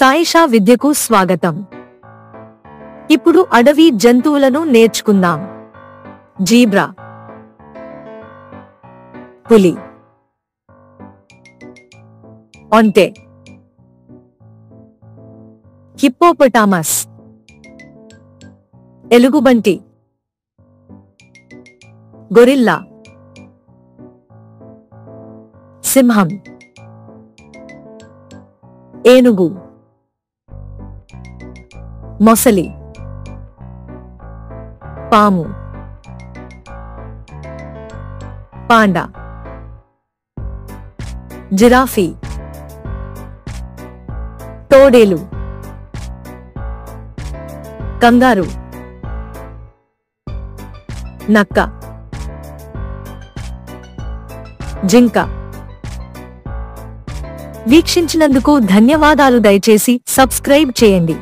సాయిషా విద్యకు స్వాగతం. ఇప్పుడు అడవి జంతువులను నేర్చుకుందాం. జీబ్రా, పులి, ఒంటె, హిప్పోపటామస్, ఎలుగుబంటి, గొరిల్లా, సింహం, ఏనుగు, మొసలి, పాము, పాండా, జిరాఫీ, తోడేలు, కంగారు, నక్క, జింక. వీక్షించినందుకు ధన్యవాదాలు. దయచేసి సబ్స్క్రైబ్ చేయండి.